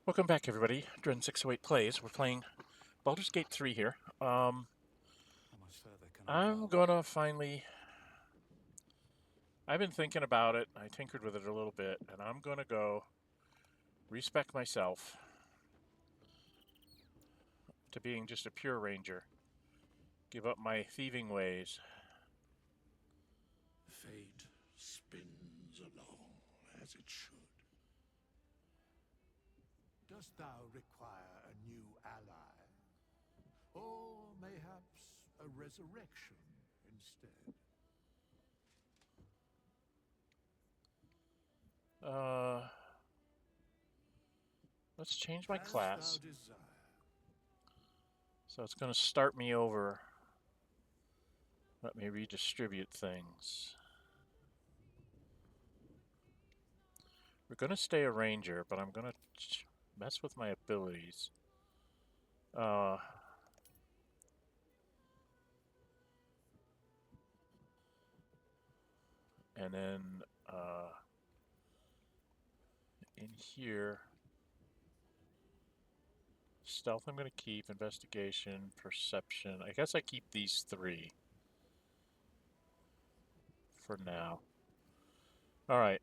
Welcome back, everybody. Dren608 plays. We're playing Baldur's Gate 3 here. How much further can I I'm go? gonna finally. I've been thinking about it. I tinkered with it a little bit, and I'm gonna go respec myself to being just a pure ranger. Give up my thieving ways. Fate spins along as it should. Dost thou require a new ally? Or mayhaps a resurrection instead? Uh, let's change my As class. thou desire. So it's gonna start me over. Let me redistribute things. We're gonna stay a ranger, but I'm gonna mess with my abilities. And then in here, stealth I'm going to keep, investigation, perception. I guess I keep these three for now. All right.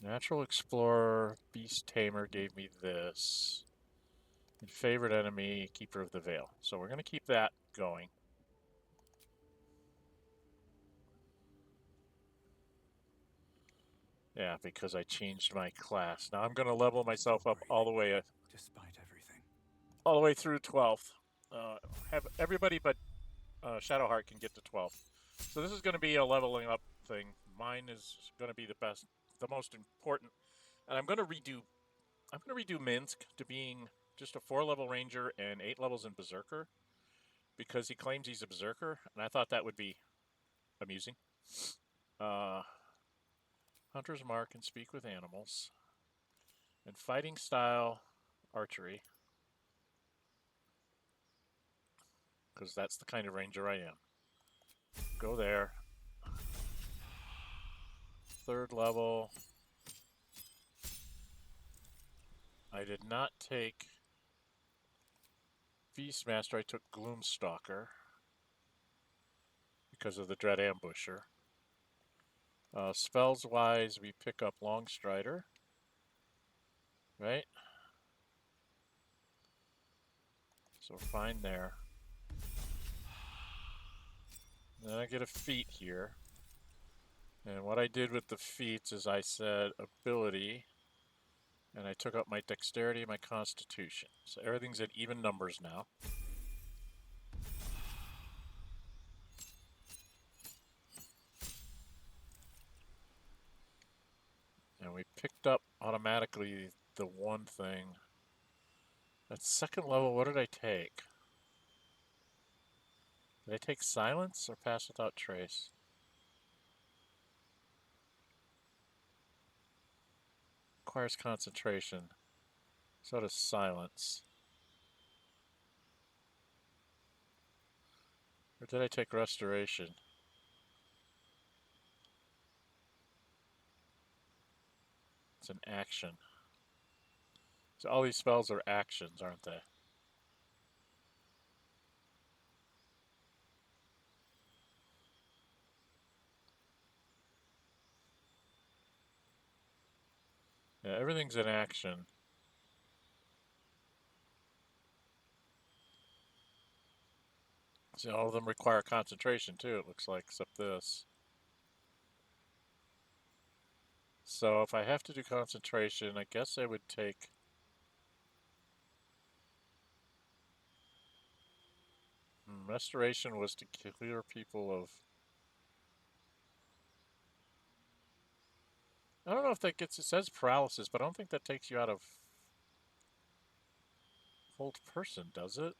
Natural Explorer, Beast Tamer gave me this. And favorite enemy, Keeper of the Veil. So we're going to keep that going. Yeah, because I changed my class. Now I'm going to level myself up all the way Despite everything. all the way through 12th. Have everybody but Shadowheart can get to 12th. So this is going to be a leveling up thing. Mine is going to be the best, the most important. And I'm going to redo Minsk to being just a 4-level ranger and 8 levels in berserker because he claims he's a berserker, and I thought that would be amusing. Uh, Hunter's mark and speak with animals, and fighting style archery because that's the kind of ranger I am. Go there. 3rd level. I did not take Beastmaster. I took Gloomstalker because of the Dread Ambusher. Spells wise, we pick up Longstrider, right? So we're fine there. Then I get a feat here. And what I did with the feats is I said ability, and I took up my dexterity and my constitution. So everything's at even numbers now. And we picked up automatically the one thing. At 2nd level, what did I take? Did I take silence or pass without trace? Requires concentration. So does silence. Or did I take restoration? It's an action. So all these spells are actions, aren't they? Yeah, everything's an action. So all of them require concentration too, it looks like, except this. So if I have to do concentration, I guess I would take... Restoration was to clear people of... I don't know if that gets... It says paralysis, but I don't think that takes you out of... hold person, does it?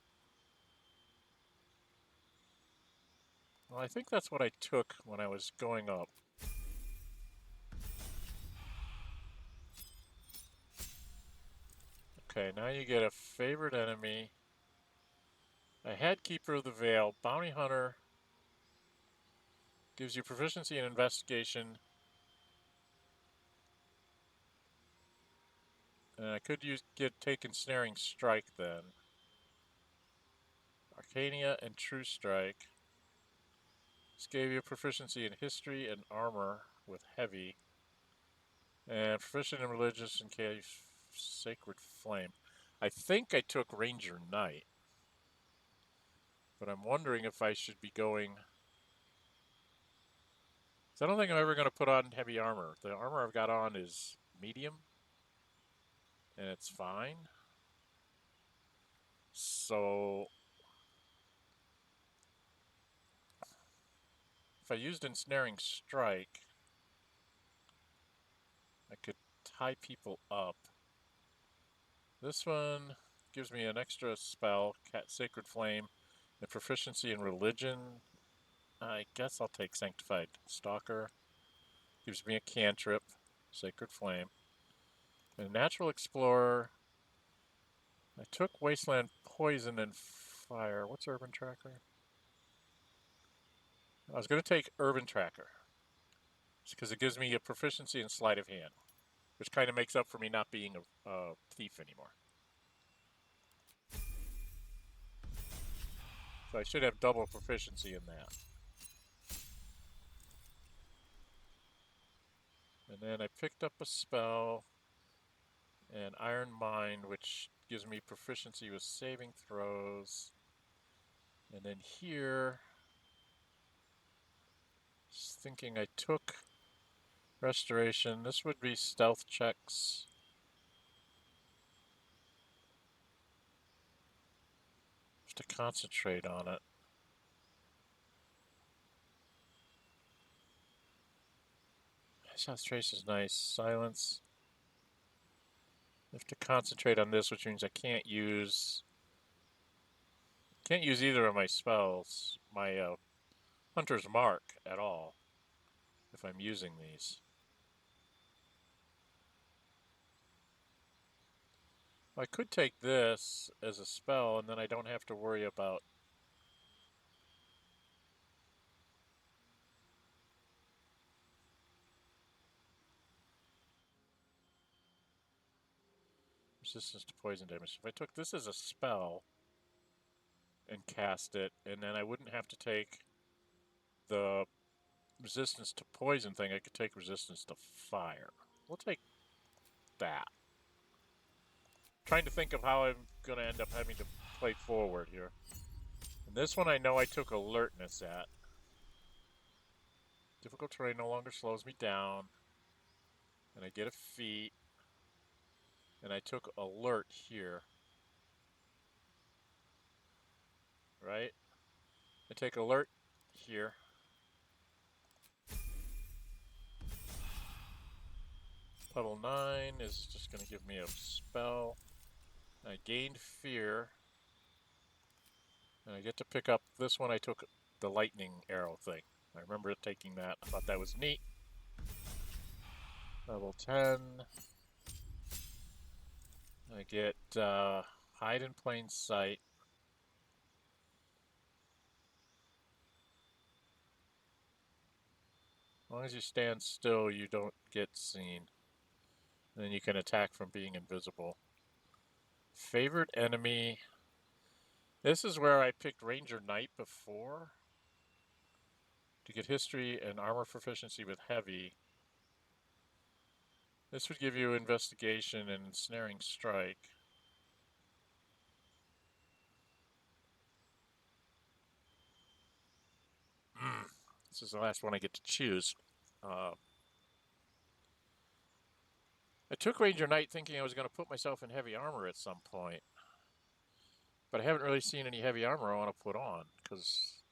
Well, I think that's what I took when I was going up. Okay, now you get a favorite enemy. I had Keeper of the Veil. Bounty Hunter gives you proficiency in investigation And I could take Ensnaring Strike then. Arcania and True Strike. This gave you proficiency in History and Armor with Heavy. And proficient in Religious and Sacred Flame. I think I took Ranger Knight. But I'm wondering if I should be going... So I don't think I'm ever going to put on heavy armor. The armor I've got on is medium. And it's fine. So... if I used Ensnaring Strike, I could tie people up. This one gives me an extra spell, Sacred Flame, and proficiency in Religion. I guess I'll take Sanctified Stalker. Gives me a cantrip, Sacred Flame. And Natural Explorer. I took Wasteland Poison and Fire. What's Urban Tracker? I was going to take Urban Tracker. Because it gives me a proficiency in Sleight of Hand. Which kind of makes up for me not being a thief anymore. So I should have double proficiency in that. And then I picked up a spell, and Iron Mind, which gives me proficiency with saving throws. And then here, just thinking I took Restoration. This would be stealth checks. Just to concentrate on it. South Trace is nice. Silence. I have to concentrate on this, which means I can't use either of my spells, my Hunter's Mark at all, if I'm using these. I could take this as a spell, and then I don't have to worry about resistance to poison damage. If I took this as a spell and cast it, and then I wouldn't have to take the resistance to poison thing, I could take resistance to fire. We'll take that. Trying to think of how I'm going to end up having to play forward here. And this one I know I took alertness at. Difficult terrain no longer slows me down. And I get a feat. And I took alert here. Right? I take alert here. Level 9 is just going to give me a spell. I gained fear. And I get to pick up this one. I took the lightning arrow thing. I remember taking that. I thought that was neat. Level 10. I get hide in plain sight. As long as you stand still, you don't get seen. And then you can attack from being invisible. Favorite enemy. This is where I picked Ranger Knight before. To get history and armor proficiency with heavy. This would give you investigation and ensnaring strike. This is the last one I get to choose. I took Ranger Knight thinking I was going to put myself in heavy armor at some point. But I haven't really seen any heavy armor I want to put on, because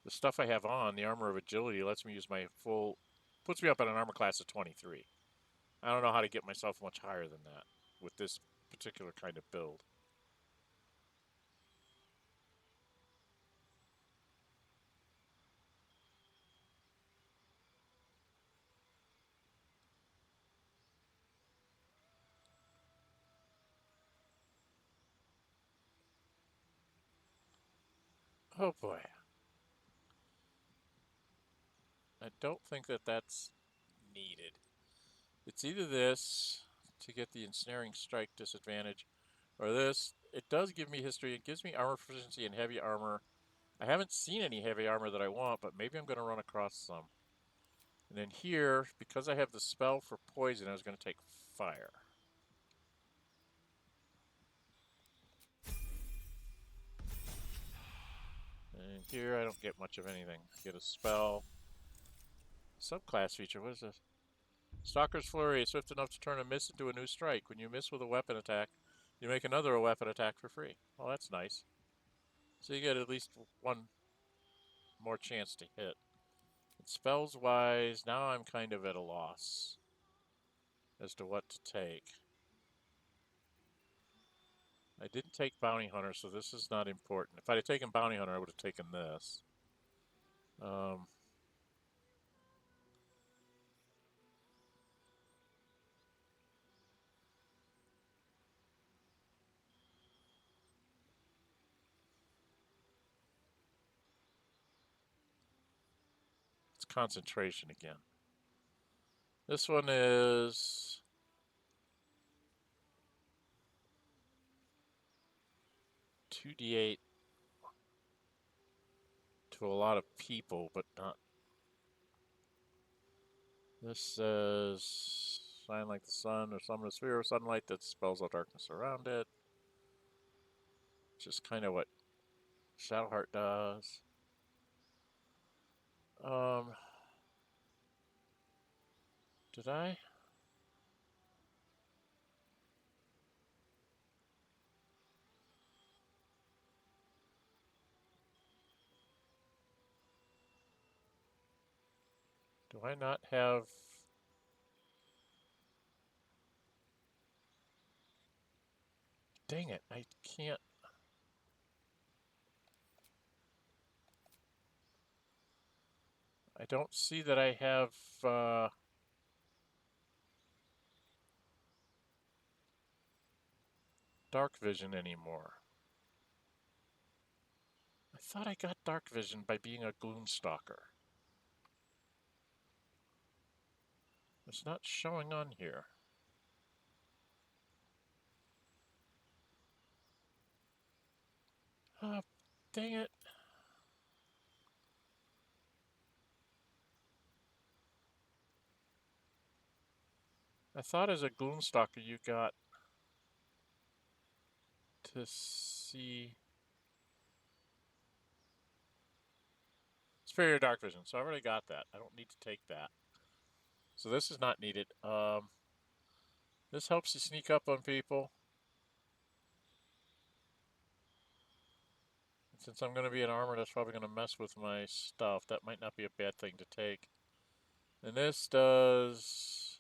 the stuff I have on, the armor of agility, lets me use my full... puts me up at an armor class of 23. I don't know how to get myself much higher than that with this particular kind of build. Oh boy. I don't think that that's needed. It's either this, to get the ensnaring strike disadvantage. Or this, it does give me history. It gives me armor proficiency and heavy armor. I haven't seen any heavy armor that I want, but maybe I'm going to run across some. And then here, because I have the spell for poison, I was going to take fire. And here I don't get much of anything. I get a spell. Subclass feature, what is this? Stalker's Flurry is swift enough to turn a miss into a new strike. When you miss with a weapon attack, you make another weapon attack for free. Well, that's nice. So you get at least one more chance to hit. And spells wise, now I'm kind of at a loss as to what to take. I didn't take Bounty Hunter, so this is not important. If I had taken Bounty Hunter, I would have taken this. It's concentration again. This one is 2d8 to a lot of people, but not. This says shine like the sun or summon a sphere of sunlight that spells out darkness around it. Which is kind of what Shadowheart does. Did I? Do I not have... Dang it, I can't... I don't see that I have, Dark Vision anymore. I thought I got Dark Vision by being a Gloomstalker. It's not showing on here. Oh, dang it. I thought as a Gloomstalker you got to see Superior Dark Vision, so I already got that. I don't need to take that. So this is not needed. This helps you sneak up on people. And since I'm going to be in armor, that's probably going to mess with my stuff. That might not be a bad thing to take. And this does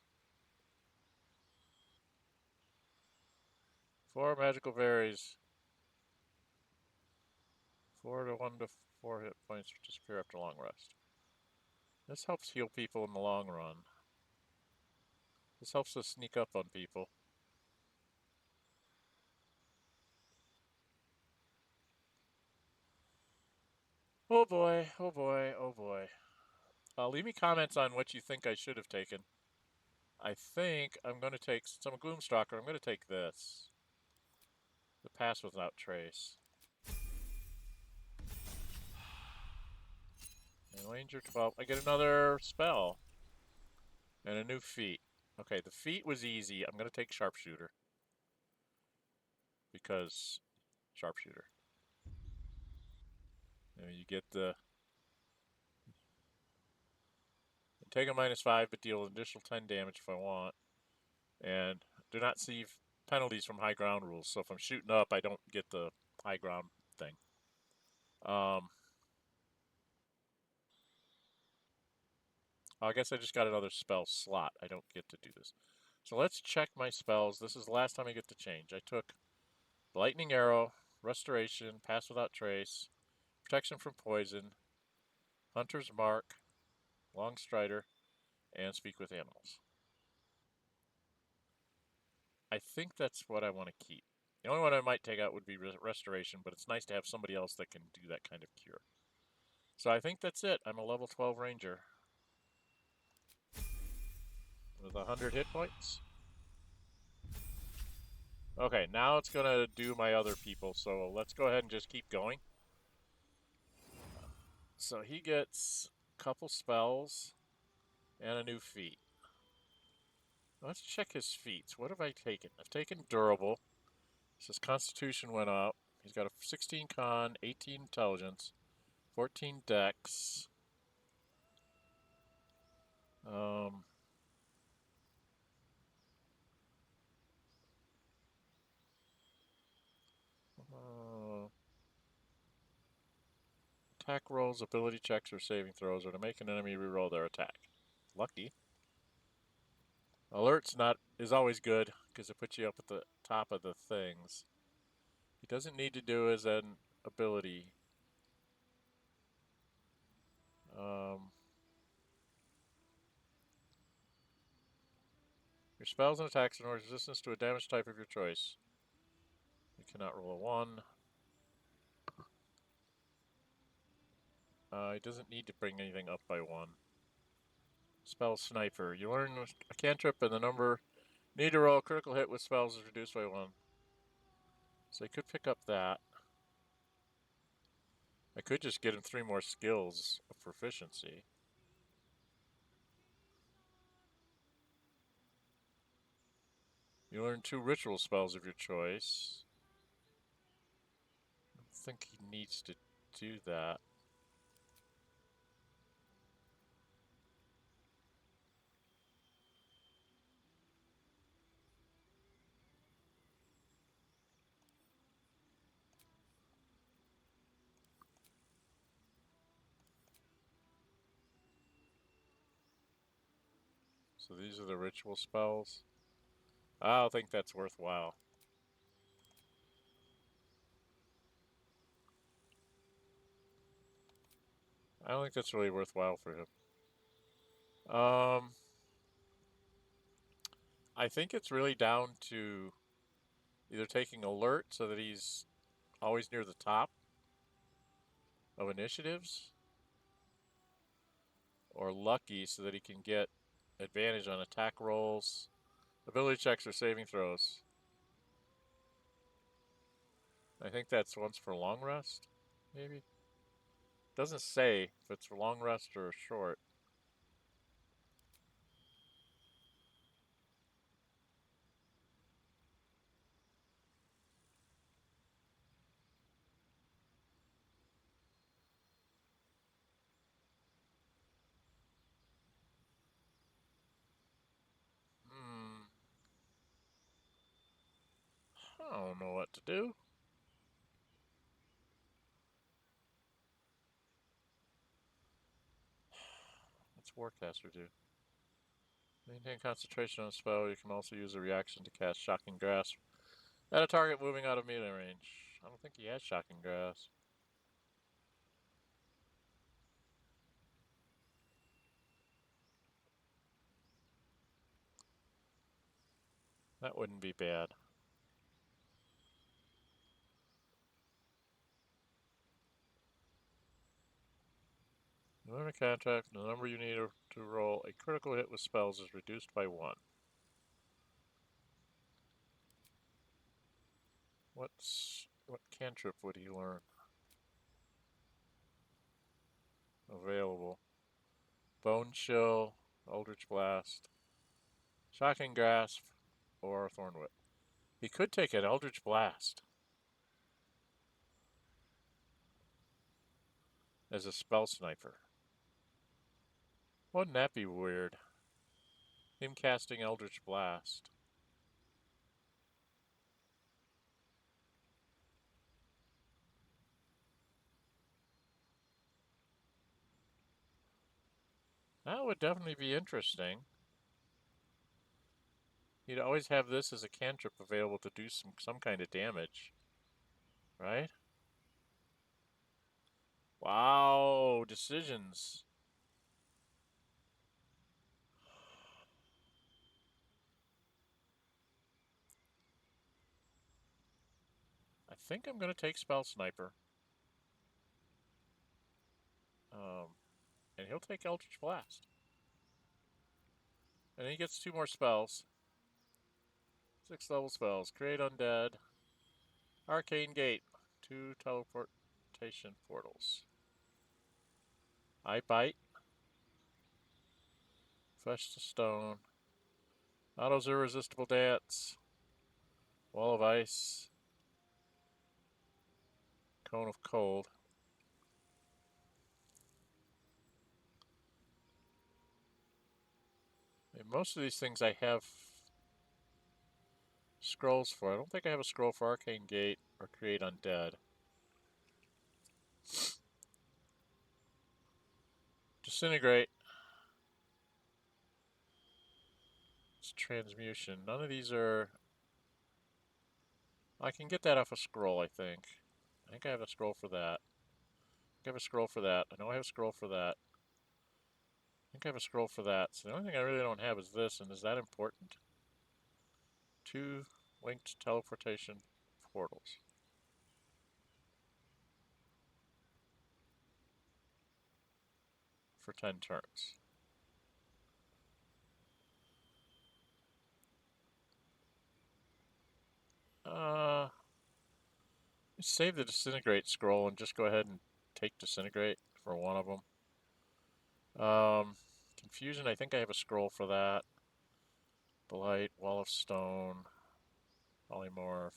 4 magical berries. 4 to 1 to 4 hit points disappear after long rest. This helps heal people in the long run. This helps us sneak up on people. Oh boy, oh boy, oh boy. Leave me comments on what you think I should have taken. I think I'm going to take, since I'm a Gloomstalker, I'm going to take this. The Pass Without Trace. And Ranger 12. I get another spell. And a new feat. Okay, the feat was easy. I'm going to take Sharpshooter. Because Sharpshooter. And you get the... Take a -5, but deal an additional 10 damage if I want. And do not see penalties from high ground rules. So if I'm shooting up, I don't get the high ground thing. I guess I just got another spell slot. I don't get to do this. So let's check my spells. This is the last time I get to change. I took Lightning Arrow, Restoration, Pass Without Trace, Protection from Poison, Hunter's Mark, Long Strider, and Speak with Animals. I think that's what I want to keep. The only one I might take out would be Restoration, but it's nice to have somebody else that can do that kind of cure. So I think that's it. I'm a level 12 Ranger. With 100 hit points. Okay, now it's gonna do my other people, so let's go ahead and just keep going. So he gets a couple spells and a new feat. Let's check his feats. What have I taken? I've taken durable. His constitution went up. He's got a 16 con, 18 intelligence, 14 dex. Um, attack rolls, ability checks, or saving throws are to make an enemy reroll their attack. Lucky. Alert's not is always good because it puts you up at the top of the things. He doesn't need to do as an ability. Your spells and attacks ignore resistance to a damage type of your choice. You cannot roll a 1. He doesn't need to bring anything up by 1. Spell Sniper. You learn a cantrip and the number you need to roll a critical hit with spells is reduced by 1. So I could pick up that. I could just get him 3 more skills of proficiency. You learn 2 ritual spells of your choice. I don't think he needs to do that. So these are the ritual spells. I don't think that's worthwhile. I don't think that's really worthwhile for him. I think it's really down to either taking alert so that he's always near the top of initiatives, or lucky so that he can get advantage on attack rolls, ability checks, or saving throws. I think that's once for long rest, maybe? Doesn't say if it's for long rest or short. I don't know what to do. What's Warcaster do? Maintain concentration on a spell. You can also use a reaction to cast Shocking Grasp at a target moving out of melee range. I don't think he has Shocking Grasp. That wouldn't be bad. You learn a contract, and the number you need to roll a critical hit with spells is reduced by 1. What cantrip would he learn? Available. Bone Chill, Eldritch Blast, Shocking Grasp, or Thorn Whip. He could take an Eldritch Blast as a spell sniper. Wouldn't that be weird? Him casting Eldritch Blast. That would definitely be interesting. He'd always have this as a cantrip available to do some kind of damage. Right? Wow, decisions. I think I'm going to take Spell Sniper. And he'll take Eldritch Blast. And he gets 2 more spells. 6 level spells. Create undead. Arcane Gate. 2 teleportation portals. I Bite. Flesh to Stone. Otto's Irresistible Dance. Wall of Ice. Cone of Cold. And most of these things I have scrolls for. I don't think I have a scroll for Arcane Gate or Create Undead. Disintegrate. It's Transmutation. None of these are... I can get that off a scroll, I think. I think I have a scroll for that. I have a scroll for that. I know I have a scroll for that. I think I have a scroll for that. So the only thing I really don't have is this, and is that important? 2 linked teleportation portals. For 10 turns. Save the Disintegrate scroll and just go ahead and take Disintegrate for one of them. Confusion, I think I have a scroll for that. Blight, Wall of Stone, Polymorph.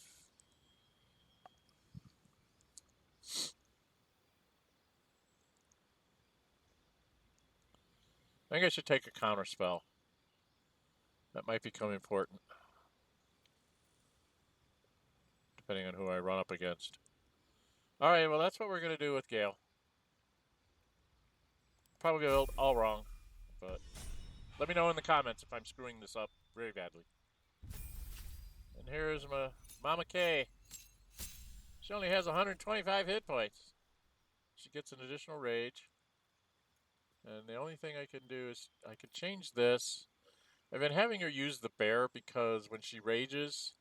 I think I should take a counter spell. That might become important. Depending on who I run up against. Alright, well that's what we're going to do with Gale. Probably all wrong, but let me know in the comments if I'm screwing this up very badly. And here's my Mama K. She only has 125 hit points. She gets an additional rage. And the only thing I can do is I could change this. I've been having her use the bear because when she rages,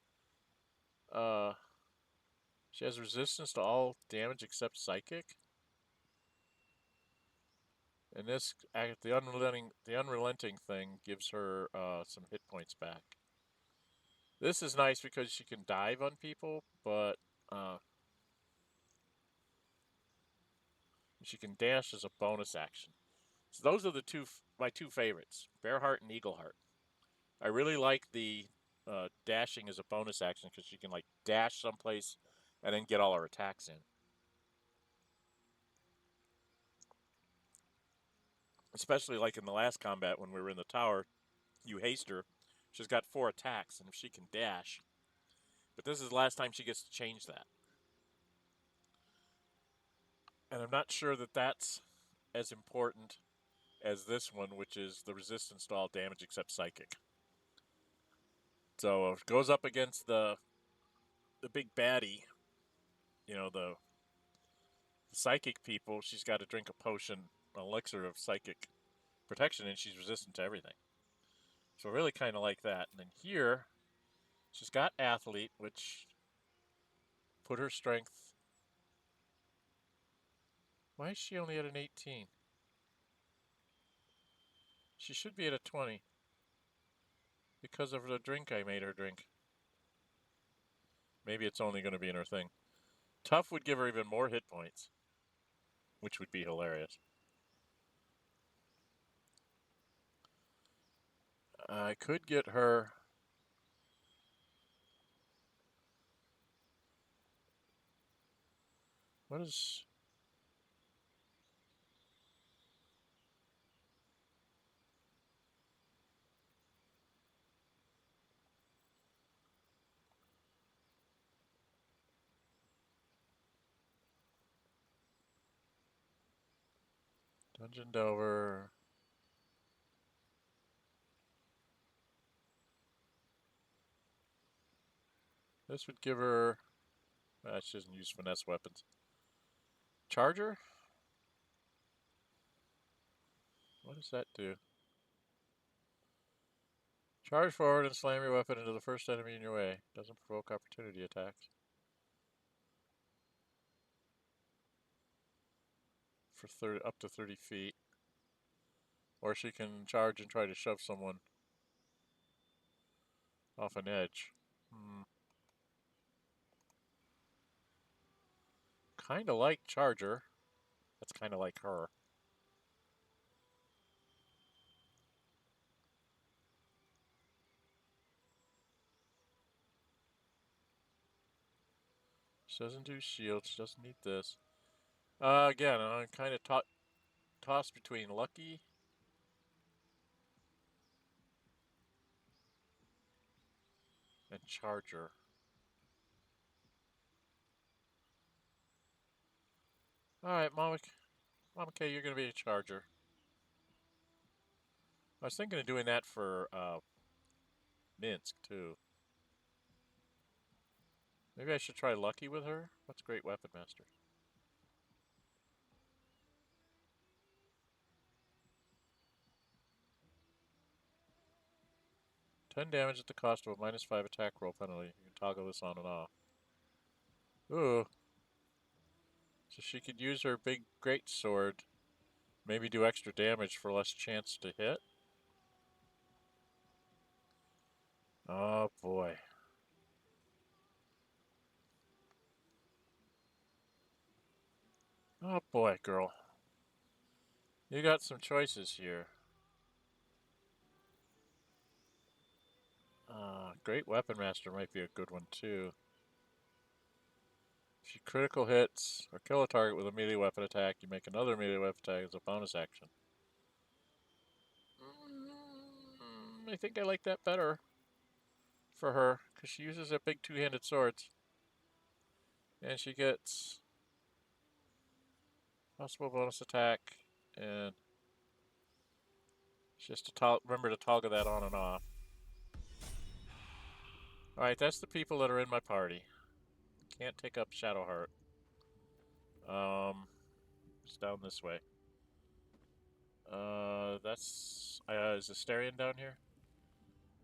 she has resistance to all damage except psychic. And this, the unrelenting thing gives her some hit points back. This is nice because she can dive on people, but she can dash as a bonus action. So those are my two favorites, Bearheart and Eagleheart. I really like the dashing as a bonus action because she can like dash someplace and then get all her attacks in. Especially like in the last combat when we were in the tower, you haste her. She's got 4 attacks, and if she can dash. But this is the last time she gets to change that. And I'm not sure that that's as important as this one, which is the resistance to all damage except psychic. So it goes up against the big baddie, you know, the psychic people. She's got to drink a potion, an elixir of psychic protection, and she's resistant to everything. So I really kind of like that. And then here, she's got athlete, which put her strength. Why is she only at an 18? She should be at a 20 because of the drink I made her drink. Maybe it's only going to be in her thing. Tough would give her even more hit points, which would be hilarious. I could get her... What is... Dungeon Delver... This would give her... she doesn't use finesse weapons. Charger? What does that do? Charge forward and slam your weapon into the first enemy in your way. Doesn't provoke opportunity attacks. For up to 30 feet. Or she can charge and try to shove someone off an edge. Kind of like Charger. That's kind of like her. She doesn't do shield. She doesn't need this. Again, I'm kind of tossed between Lucky and Charger. Alright, Mama K, you're going to be a Charger. I was thinking of doing that for Minsk, too. Maybe I should try Lucky with her? What's Great Weapon Master? $10 damage at the cost of a -5 attack roll penalty. You can toggle this on and off. Ooh. So she could use her big great sword. Maybe do extra damage for less chance to hit. Oh boy. Oh boy, girl. You got some choices here. Great Weapon Master might be a good one too. If you critical hits or kill a target with a melee weapon attack, you make another melee weapon attack as a bonus action. I think I like that better for her, because she uses a big two-handed swords. And she gets possible bonus attack, and she has to remember to toggle that on and off. Alright, that's the people that are in my party. Can't take up Shadowheart. It's down this way. That's... is Astarion down here?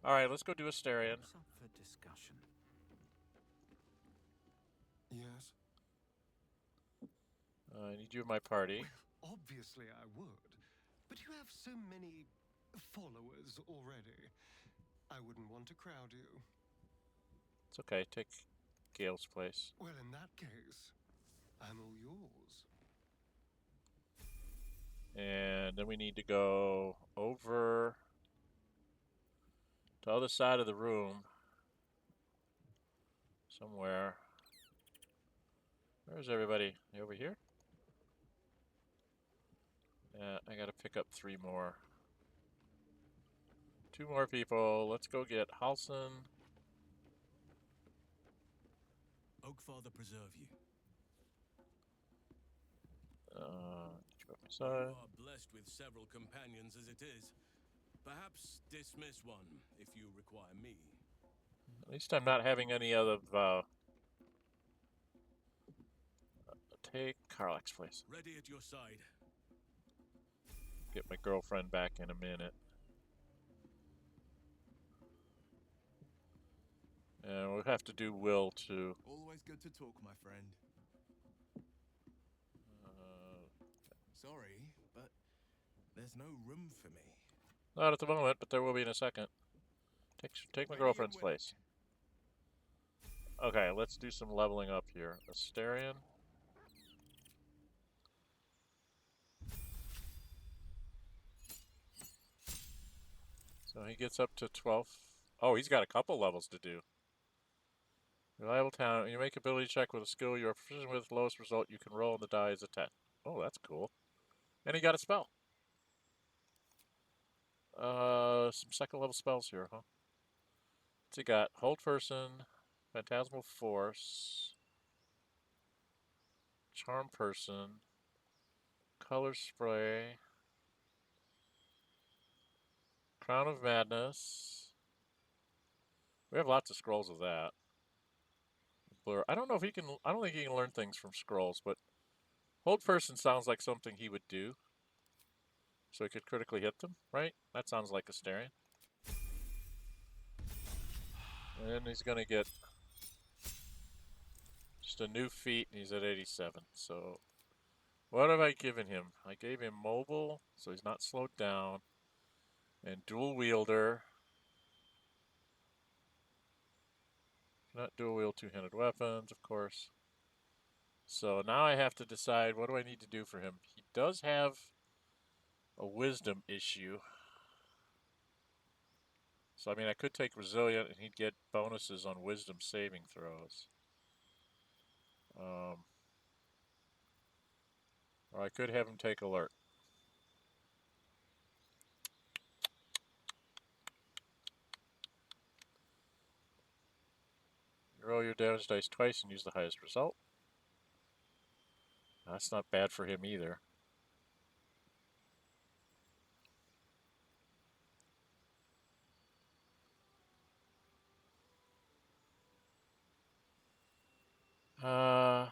Alright, let's go do Astarion. What's up for discussion? Yes? I need you in my party. Obviously I would. But you have so many followers already. I wouldn't want to crowd you. It's okay, take Gale's place. Well, in that case, I'm all yours. And then we need to go over to the other side of the room. Somewhere. Where's everybody? You over here? Yeah, I gotta pick up 3 more. 2 more people. Let's go get Halsin. Oakfather preserve you. So, You are blessed with several companions as it is. Perhaps dismiss one if you require me. at least I'm not having any other. Take Karlach's place. Ready at your side. Get my girlfriend back in a minute. And we'll have to do Wyll too. Always good to talk, my friend. Sorry, but there's no room for me. Not at the moment, but there will be in a second. Take my girlfriend's place. Okay, let's do some leveling up here. Astarion. So he gets up to 12. Oh, he's got a couple levels to do. Reliable talent. When you make ability check with a skill you are proficient with, lowest result you can roll on the die is a 10. Oh, that's cool. And he got a spell. Some second level spells here, huh? So you got Hold Person, Phantasmal Force, Charm Person, Color Spray, Crown of Madness. We have lots of scrolls of that. Blur. I don't know if he can. I don't think he can learn things from scrolls, but Hold Person sounds like something he would do. So he could critically hit them, right? That sounds like Astarion. And he's gonna get just a new feat, and he's at 87. So what have I given him? I gave him mobile, so he's not slowed down, and dual wielder. Not dual wield two-handed weapons, of course. So now I have to decide what do I need to do for him. He does have a wisdom issue. So I mean I could take resilient and he'd get bonuses on wisdom saving throws. Or I could have him take alert. You roll your damage dice twice and use the highest result. That's not bad for him either. Hmm.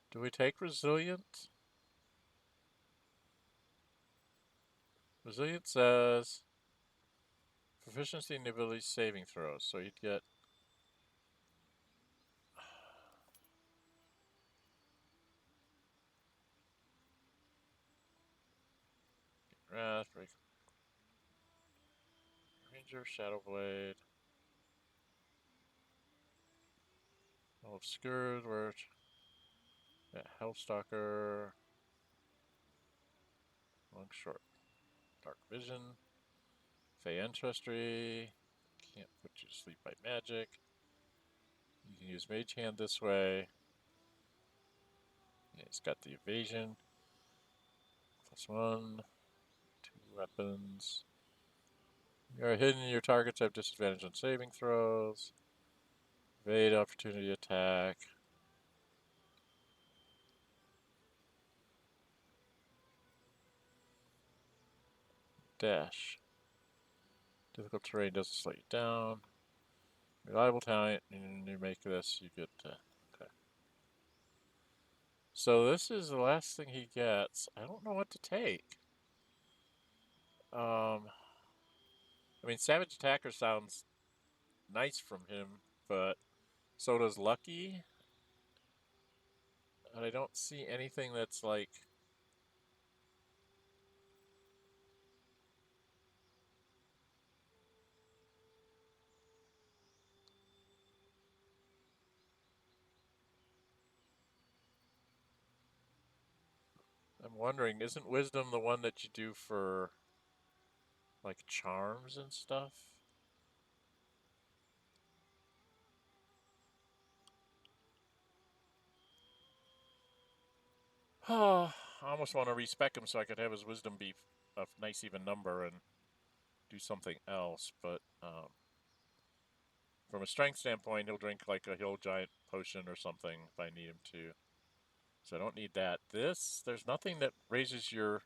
Do we take resilient? Resilient says proficiency in ability saving throws, so you'd get Wrath, Break, Ranger, Shadow Blade, Obscured, where yeah, Hellstalker, Long Short, Dark Vision, Fey Ancestry, can't put you to sleep by magic. You can use Mage Hand this way. Yeah, it's got the evasion. +1, 2 weapons. You are hidden, your targets have disadvantage on saving throws. Evade, opportunity attack. Dash. Difficult terrain doesn't slow you down. Reliable talent, and you make this, you get okay. So this is the last thing he gets. I don't know what to take. I mean, Savage Attacker sounds nice from him, but so does Lucky. And I don't see anything that's like... I'm wondering, isn't Wisdom the one that you do for, like, charms and stuff? I almost want to respec him so I could have his Wisdom be a nice even number and do something else, but from a strength standpoint, he'll drink like a Hill Giant potion or something if I need him to. So I don't need that. This, there's nothing that raises your...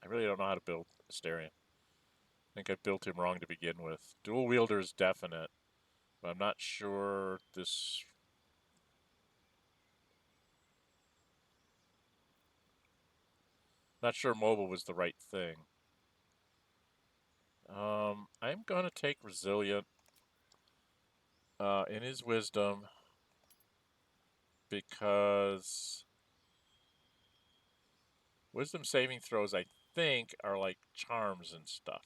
I really don't know how to build Astarion. I think I built him wrong to begin with. Dual wielder is definite, but I'm not sure this... Not sure mobile was the right thing. I'm going to take Resilient in his Wisdom because Wisdom saving throws, I think, are like charms and stuff.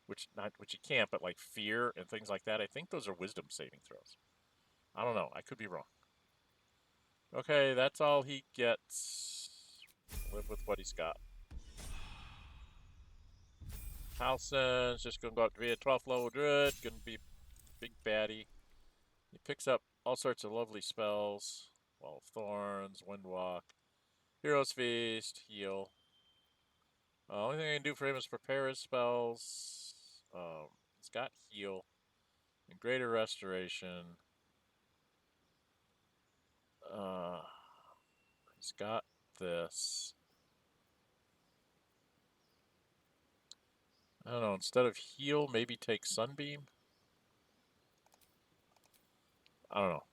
Which you can't, but like fear and things like that. I think those are Wisdom saving throws. I don't know. I could be wrong. Okay, that's all he gets. Live with what he's got. Halsin's just gonna go up to be a 12th level druid. Gonna be big baddie. He picks up all sorts of lovely spells. Wall of Thorns, Windwalk, Hero's Feast, Heal. Only thing I can do for him is prepare his spells. He's got Heal and Greater Restoration. He's got this. I don't know, instead of Heal, maybe take Sunbeam? I don't know.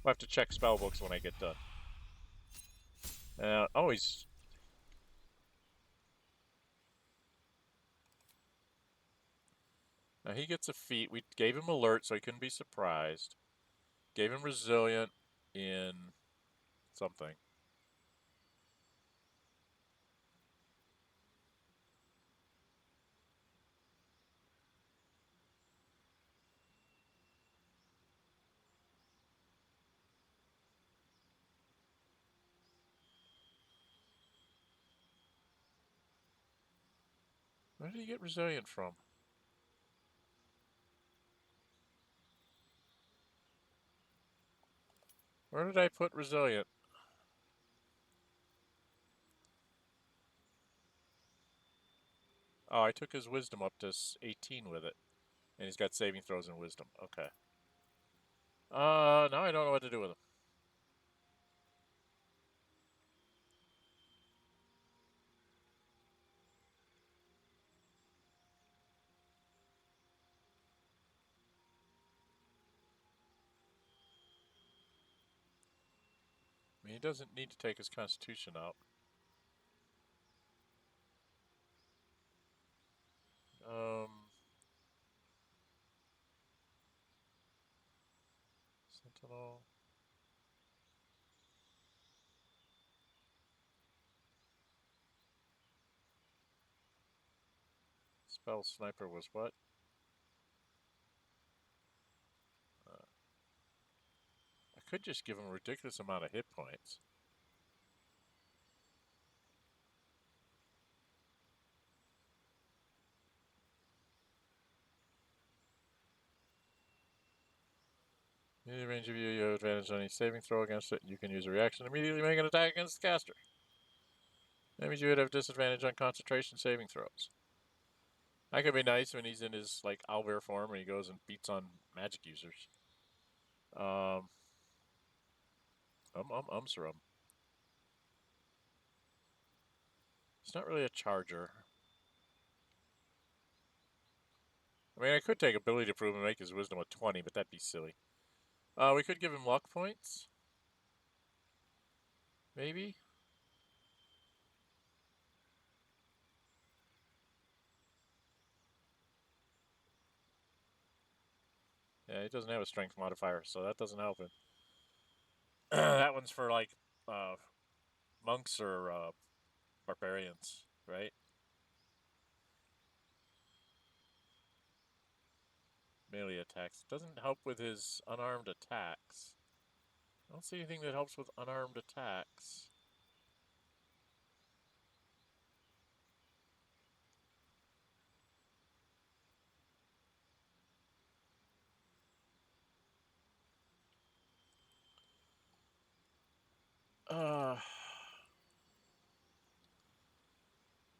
I'll have to check spell books when I get done. Oh, he's... Now he gets a feat. We gave him alert so he couldn't be surprised. Gave him resilient in something. Where did he get resilient from? Where did I put resilient? Oh, I took his wisdom up to 18 with it. And he's got saving throws and wisdom. Okay. Now I don't know what to do with him. I mean, he doesn't need to take his constitution out. Sentinel. Spell sniper was what? I could just give him a ridiculous amount of hit points. Any range of you have advantage on any saving throw against it. You can use a reaction to immediately make an attack against the caster. That means you would have disadvantage on concentration saving throws. That could be nice when he's in his like owlbear form and he goes and beats on magic users. Serum. It's not really a charger. I mean, I could take ability to prove and make his wisdom a 20, but that'd be silly. We could give him luck points. Maybe. Yeah, he doesn't have a strength modifier, so that doesn't help him. That one's for like monks or barbarians, right? Melee attacks. Doesn't help with his unarmed attacks. I don't see anything that helps with unarmed attacks.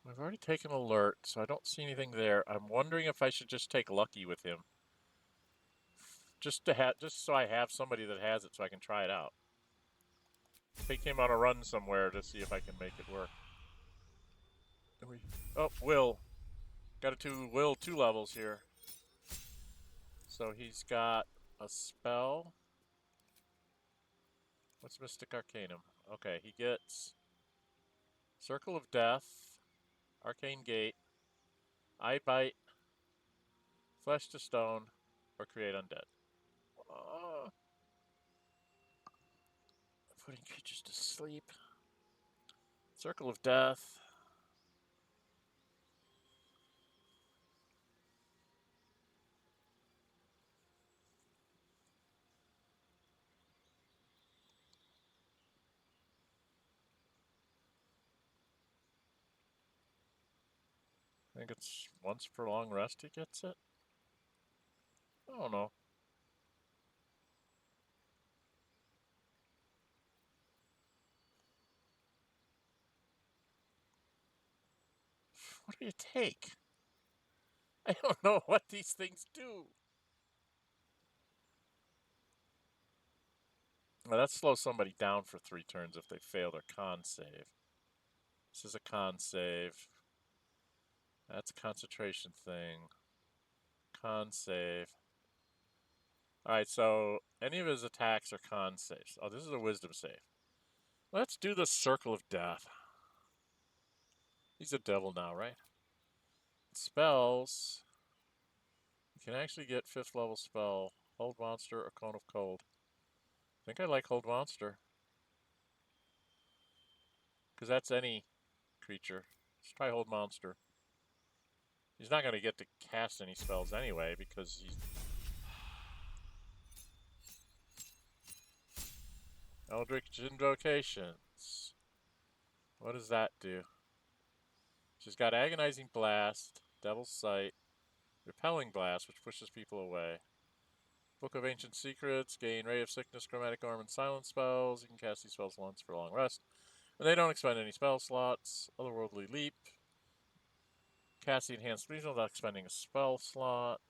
I've already taken alert, so I don't see anything there. I'm wondering if I should just take lucky with him. Just so I have somebody that has it so I can try it out. Take him on a run somewhere to see if I can make it work. Oh, Wyll. Got to Wyll 2 levels here. So he's got a spell. What's Mystic Arcanum? Okay, he gets Circle of Death, Arcane Gate, Eye Bite, Flesh to Stone, or Create Undead. Putting creatures to sleep. Circle of Death. I think it's once per long rest he gets it. I don't know. What do you take? I don't know what these things do. Well, that slows somebody down for 3 turns if they fail their con save. This is a con save. That's a concentration thing. Con save. Alright, so any of his attacks are con saves. Oh, this is a wisdom save. Let's do the Circle of Death. He's a devil now, right? Spells. can actually get 5th level spell. Hold Monster or Cone of Cold. I think I like Hold Monster. Because that's any creature. Let's try Hold Monster. He's not going to get to cast any spells anyway because he's... Eldritch Invocations. What does that do? She's got Agonizing Blast, Devil's Sight, Repelling Blast, which pushes people away. Book of Ancient Secrets, gain Ray of Sickness, Chromatic Arm, and Silence spells. You can cast these spells once for a long rest. And they don't expend any spell slots. Otherworldly Leap. Cast the Enhanced Legion without expending a spell slot.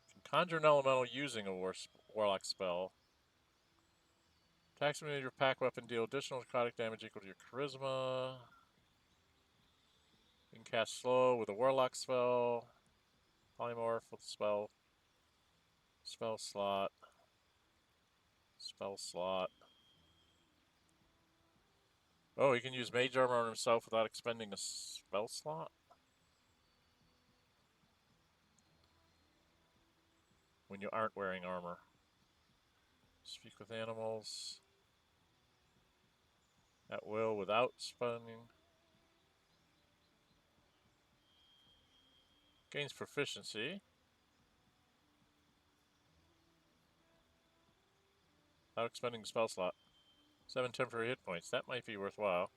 You can conjure an elemental using a warlock spell. Attacks with your pack weapon deal additional necrotic damage equal to your charisma. You can cast slow with a warlock spell. Polymorph with a spell. Spell slot. Spell slot. Oh, he can use mage armor on himself without expending a spell slot? When you aren't wearing armor. Speak with animals. At will without spending. Gains proficiency. Without expending the spell slot. 7 temporary hit points. That might be worthwhile.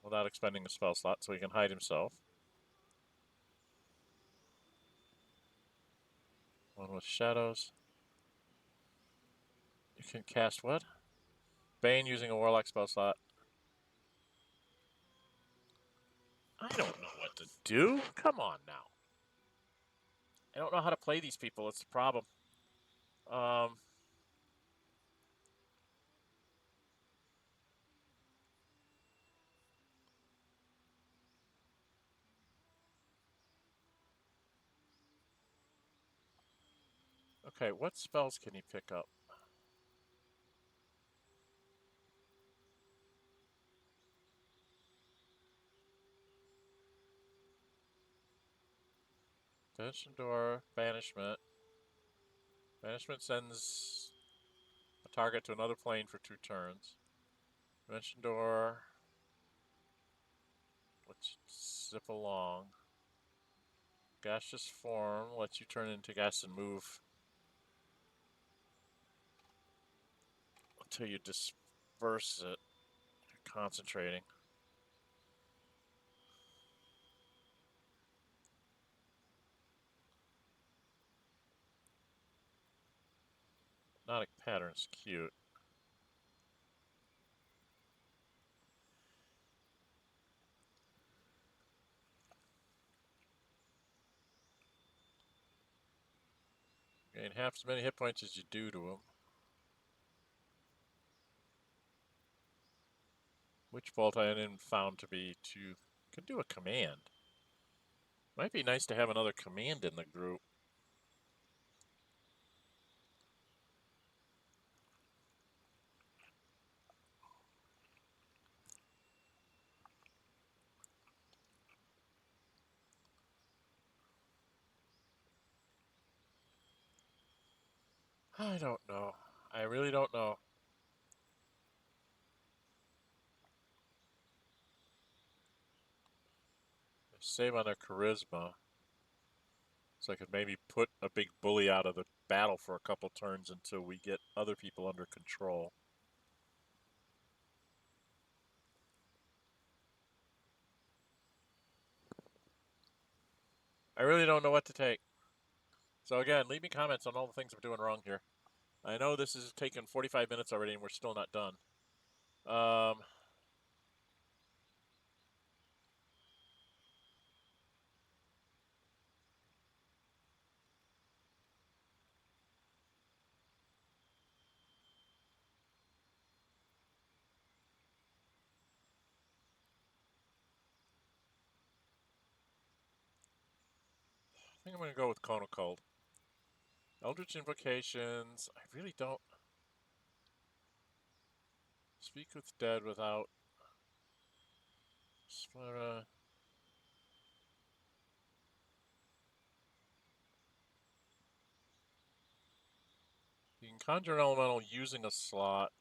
Without expending the spell slot, so he can hide himself. One with shadows. You can cast what? Bane using a warlock spell slot. I don't know what to do. Come on now. I don't know how to play these people. It's the problem. Okay, what spells can he pick up? Dimension Door, Banishment. Banishment sends a target to another plane for 2 turns. Dimension Door lets you zip along. Gaseous Form lets you turn into gas and move until you disperse it. You're concentrating. Hypnotic Pattern's cute. Gain half as many hit points as you do to him. Witch Bolt I hadn't found to be too... Could do a command. Might be nice to have another command in the group. I don't know. I really don't know. Save on their charisma. So I could maybe put a big bully out of the battle for a couple turns until we get other people under control. I really don't know what to take. So again, leave me comments on all the things I'm doing wrong here. I know this has taken 45 minutes already and we're still not done. I think I'm going to go with Cone of Cold. Eldritch Invocations, I really don't... Speak with Dead without... You can conjure an elemental using a slot.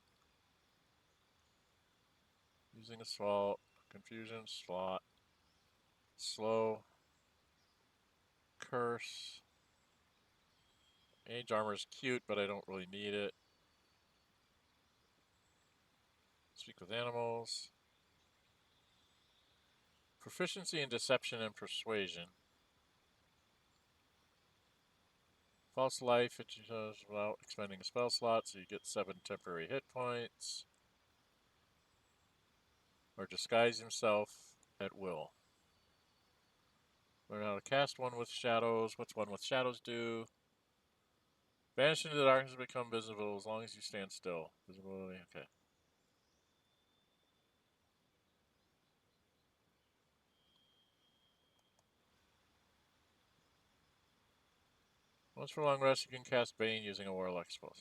Using a slot. Confusion, slot. Slow. Curse. Mage armor is cute, but I don't really need it. Speak with animals. Proficiency in deception and persuasion. False life, it does without expending a spell slot, so you get 7 temporary hit points. Or disguise himself at will. Learn how to cast one with shadows. What's one with shadows do? Vanish into the darkness and become visible as long as you stand still. Visibility, okay. Once for a long rest, you can cast Bane using a Warlock spell.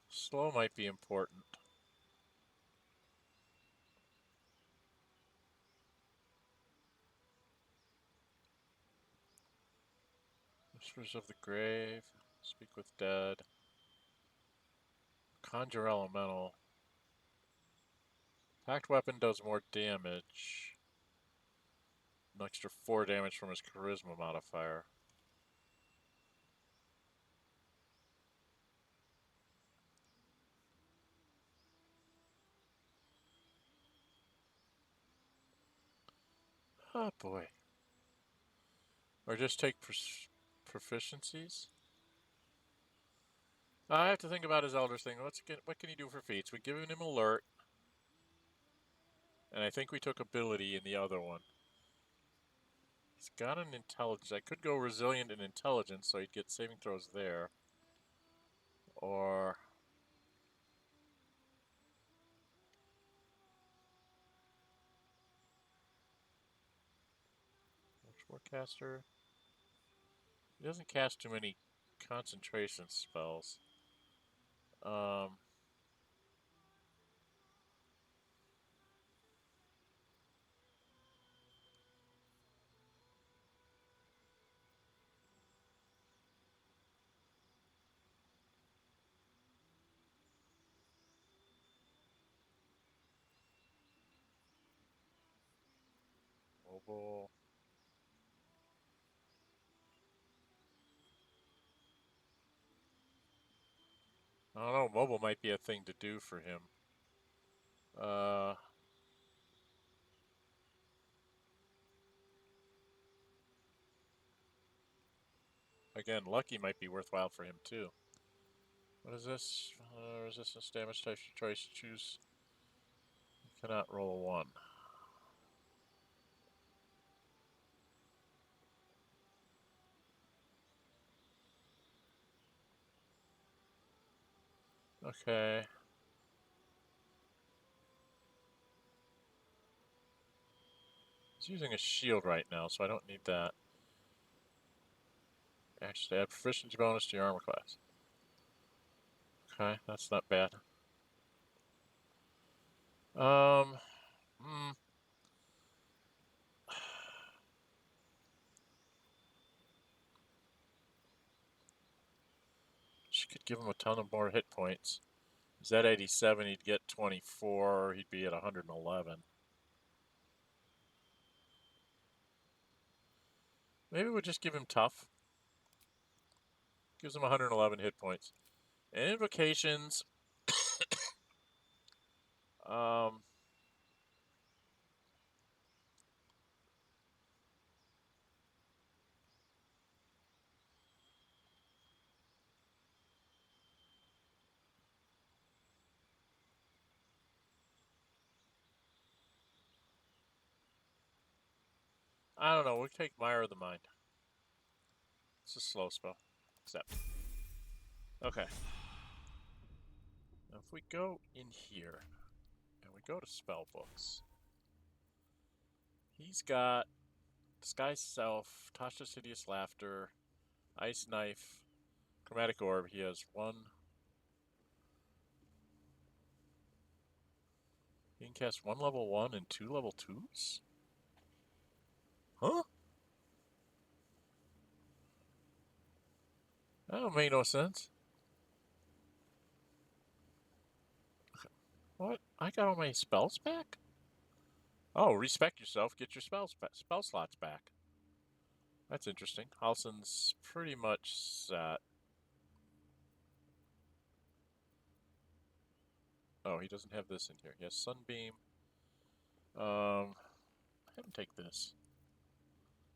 Slow might be important. Whispers of the Grave. Speak with Dead. Conjure Elemental. Packed Weapon does more damage. An extra 4 damage from his Charisma modifier. Oh boy. Or just take proficiencies? I have to think about his Elder thing. What can he do for feats? We've given him Alert. And I think we took Ability in the other one. He's got an Intelligence. I could go Resilient and Intelligence, so he'd get saving throws there. Or... Forecaster. He doesn't cast too many concentration spells. Mobile. I don't know, mobile might be a thing to do for him. Again, lucky might be worthwhile for him too. What is this? Resistance damage type choice. Choose. You cannot roll a 1. Okay. He's using a shield right now, so I don't need that. Actually, add proficiency bonus to your armor class. Okay, that's not bad. She could give him a ton of more hit points. He's at 87, he'd get 24, he'd be at 111. Maybe we'll just give him tough. Gives him 111 hit points. And invocations. I don't know, we'll take Mire of the Mind. It's a slow spell. Accept. Okay. Now if we go in here, and we go to spell books, he's got Disguise Self, Tasha's Hideous Laughter, Ice Knife, Chromatic Orb. He has 1. You can cast 1 level 1 and 2 level 2s? Huh? That don't make no sense. What? I got all my spells back? Oh, respect yourself. Get your spell slots back. That's interesting. Halsin's pretty much set. Oh, he doesn't have this in here. He has Sunbeam. Have him take this.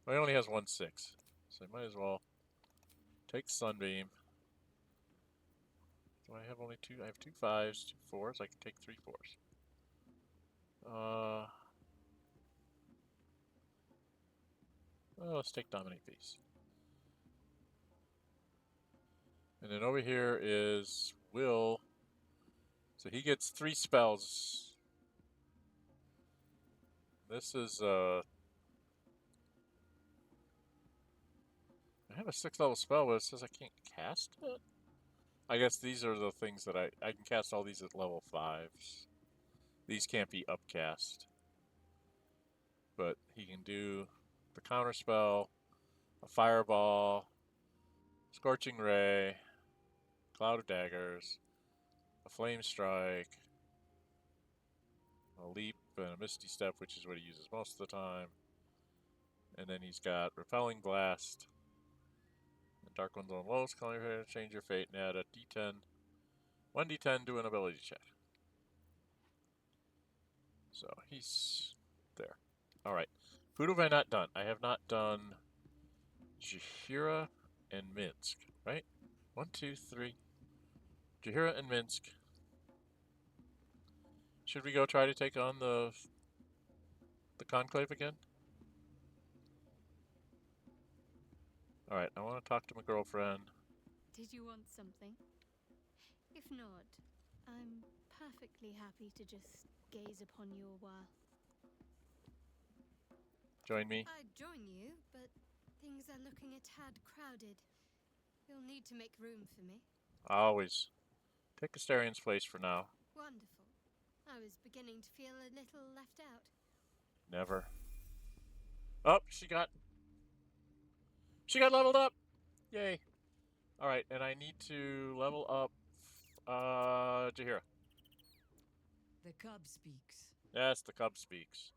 Well, he only has 1/6, so I might as well take Sunbeam. Do I have only 2? I have 2 5s, 2 4s. I can take 3 4s. Well, let's take Dominate Beast. And then over here is Wyll. So he gets 3 spells. This is I have a 6th level spell, but it says I can't cast it. I guess these are the things that I can cast all these at level 5s. These can't be upcast. But he can do the counter spell, a fireball, scorching ray, cloud of daggers, a flame strike, a leap, and a misty step, which is what he uses most of the time. And then he's got repelling blast, and dark one's on lowest, calling her to change your fate, and add a d10, 1d10 to an ability check. So he's there. All right. Who have I not done? I have not done Jaheira and Minsk, right? 1, 2, 3. Jaheira and Minsk. Should we go try to take on the Conclave again? Alright, I want to talk to my girlfriend. Did you want something? If not, I'm perfectly happy to just gaze upon you a while. Join me? I'd join you, but things are looking a tad crowded. You'll need to make room for me. Always. Take Astarion's place for now. Wonderful. I was beginning to feel a little left out. Never. Oh, she got leveled up! Yay. Alright, and I need to level up Jaheira. The cub speaks. Yes, the cub speaks.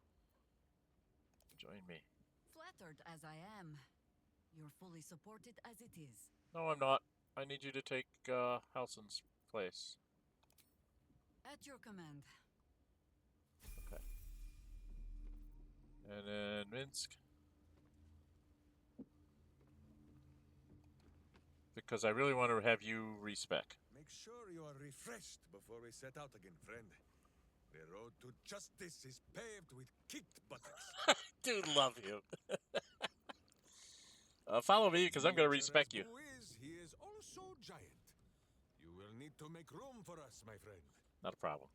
Join me. Flattered as I am, you're fully supported as it is. No, I'm not. I need you to take Halsin's place. At your command. Okay. And then Minsk. Because I really want to have you respec. Make sure you are refreshed before we set out again, friend. The road to justice is paved with kicked buttocks. Dude, love you. Follow me, because I'm going to respec you. He is also giant. You will need to make room for us, my friend. Not a problem.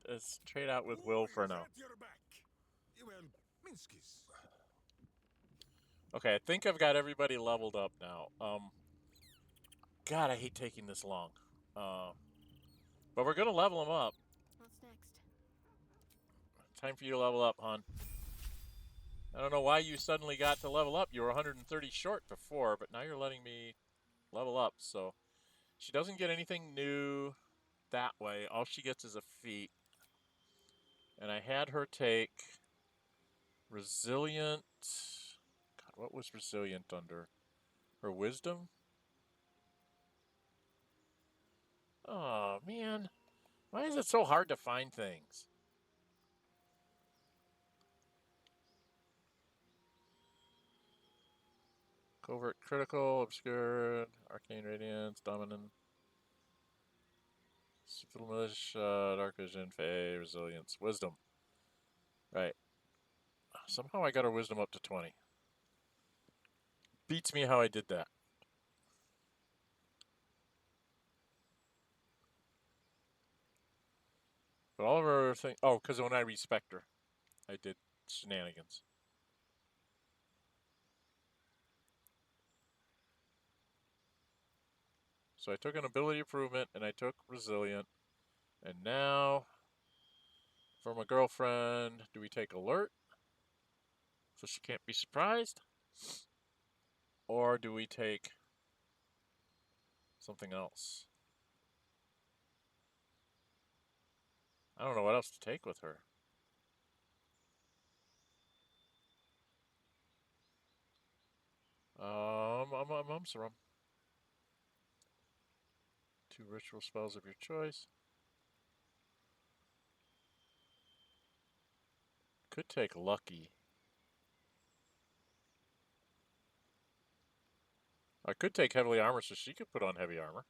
Let's trade out with Wyll for now. At your back. Well, Minskis. Okay, I think I've got everybody leveled up now. God, I hate taking this long. But we're going to level them up. What's next? Time for you to level up, hon. I don't know why you suddenly got to level up. You were 130 short before, but now you're letting me level up. So she doesn't get anything new that way. All she gets is a feat. And I had her take Resilient. God, what was Resilient under? Her Wisdom? Oh, man. Why is it so hard to find things? Covert Critical, Obscured, Arcane Radiance, Dominant, Civil Militia, Dark Vision, Fey, Resilience, Wisdom. Right. Somehow I got her Wisdom up to 20. Beats me how I did that. But all of her things... Oh, because when I respect her, I did shenanigans. So I took an ability improvement, and I took Resilient. And now From a girlfriend, do we take alert? So she can't be surprised? Or do we take something else? I don't know what else to take with her. Serum. 2 ritual spells of your choice. Could take Lucky. I could take heavily armor, so she could put on heavy armor.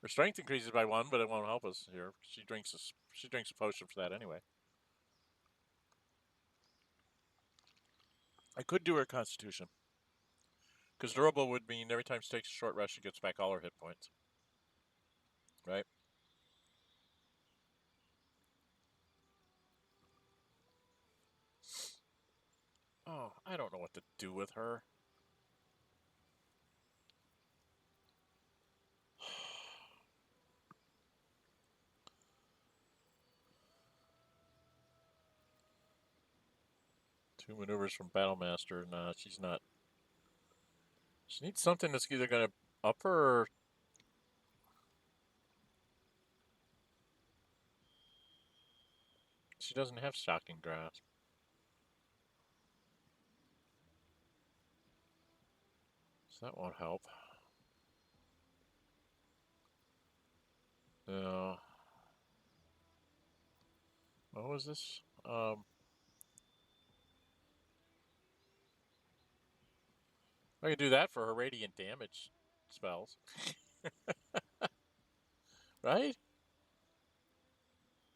Her strength increases by 1, but it won't help us here. She drinks a potion for that anyway. I could do her constitution. Because durable would mean every time she takes a short rest, she gets back all her hit points. Right? Oh, I don't know what to do with her. Two maneuvers from Battlemaster. Nah, she's not. She needs something that's either going to up her or... She doesn't have Shocking Grasp. So that won't help. No. What was this? I could do that for her radiant damage spells. Right?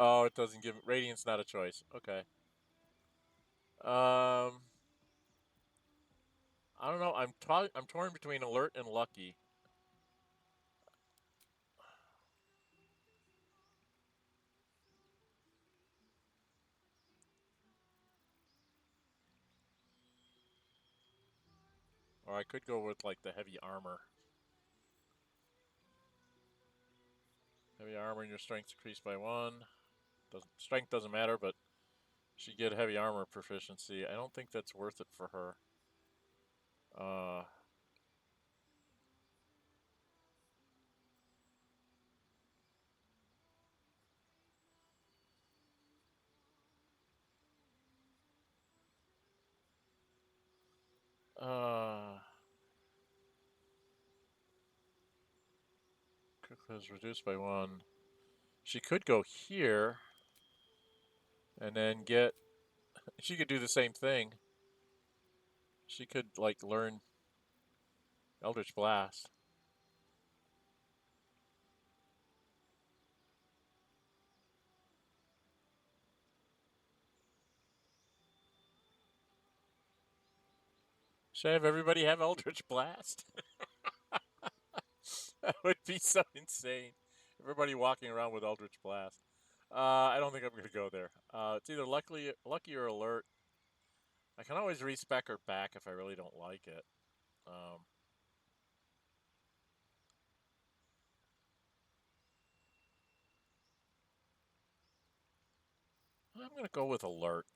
Oh, it doesn't give... Radiant's not a choice. Okay. I don't know. I'm torn between Alert and Lucky. Or I could go with, like, the heavy armor. Heavy armor and your strength increased by 1. Strength doesn't matter, but she get heavy armor proficiency. I don't think that's worth it for her. Quickly is reduced by 1. She could go here and then get... She could do the same thing. She could, like, learn Eldritch Blast. Should I have everybody have Eldritch Blast? That would be so insane. Everybody walking around with Eldritch Blast. I don't think I'm going to go there. It's either lucky or Alert. I can always respec her back if I really don't like it. I'm going to go with Alert.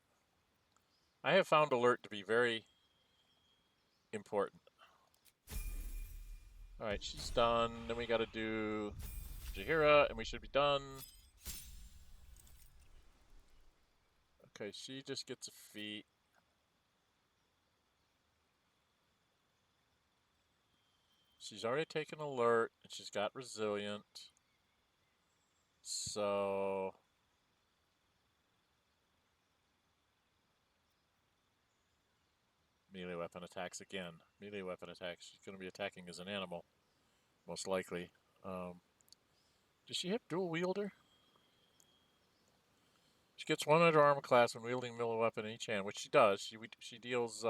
I have found Alert to be very important. Alright, she's done. Then we got to do Jaheira, and we should be done. Okay, she just gets a feat. She's already taken Alert, and she's got Resilient. So... Melee weapon attacks again. Melee weapon attacks. She's going to be attacking as an animal, most likely. Does she have dual wielder? She gets 1 under armor class when wielding melee weapon in each hand, which she does. She deals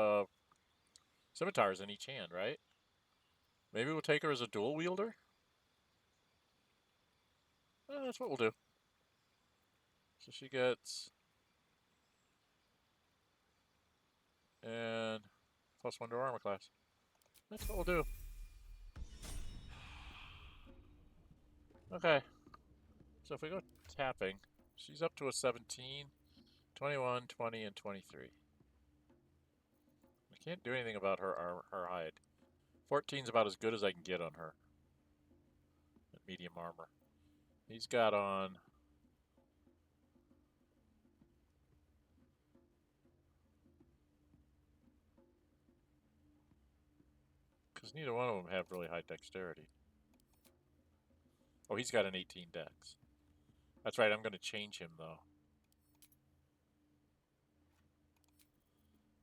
scimitars in each hand, right? Maybe we'll take her as a dual wielder? That's what we'll do. So she gets... And +1 to armor class. That's what we'll do. Okay. So if we go tapping, She's up to a 17, 21, 20, and 23. I can't do anything about her hide. 14's about as good as I can get on her. At medium armor. He's got on... Because neither one of them have really high dexterity. Oh, he's got an 18 dex. That's right, I'm going to change him, though.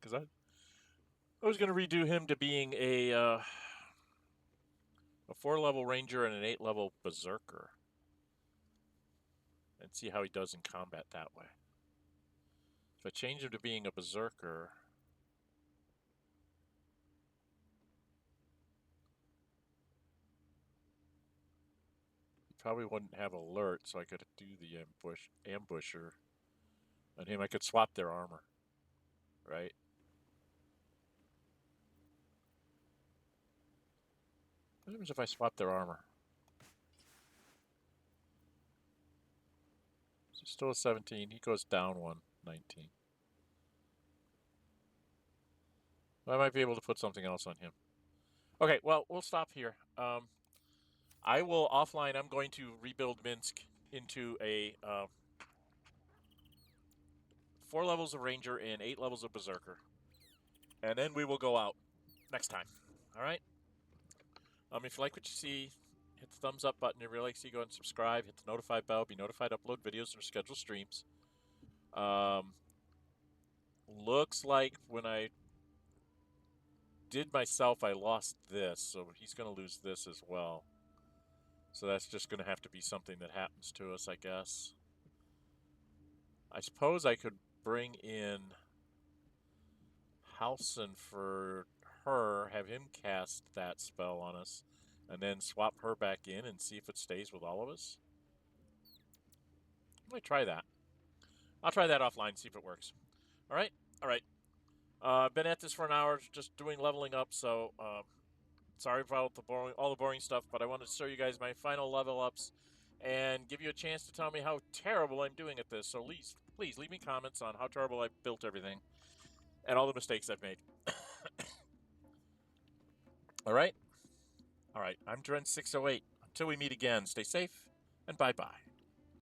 Because I was going to redo him to being a 4-level ranger and an 8-level berserker. And see how he does in combat that way. If I change him to being a berserker... he probably wouldn't have alert, so I could do the ambusher. On him, I could swap their armor. Right? What happens if I swap their armor? So still a 17. He goes down 1, 19. I might be able to put something else on him. Okay, well, we'll stop here. I will offline. I'm going to rebuild Minsk into a 4 levels of Ranger and 8 levels of Berserker. And then we will go out next time. All right? If you like what you see, hit the thumbs up button. If you like to see, go and subscribe. Hit the notify bell. Be notified to upload videos or schedule streams. Looks like when I did myself, I lost this. So he's going to lose this as well. So that's just going to have to be something that happens to us, I guess. I suppose I could bring in Halsin for her, have him cast that spell on us, and then swap her back in and see if it stays with all of us. I might try that. I'll try that offline, see if it works. All right? All right. I've been at this for an hour, just doing leveling up, so sorry about all the boring stuff, but I wanted to show you guys my final level ups and give you a chance to tell me how terrible I'm doing at this. So please leave me comments on how terrible I've built everything and all the mistakes I've made. All right? All right, I'm Dren608. Until we meet again, stay safe and bye-bye.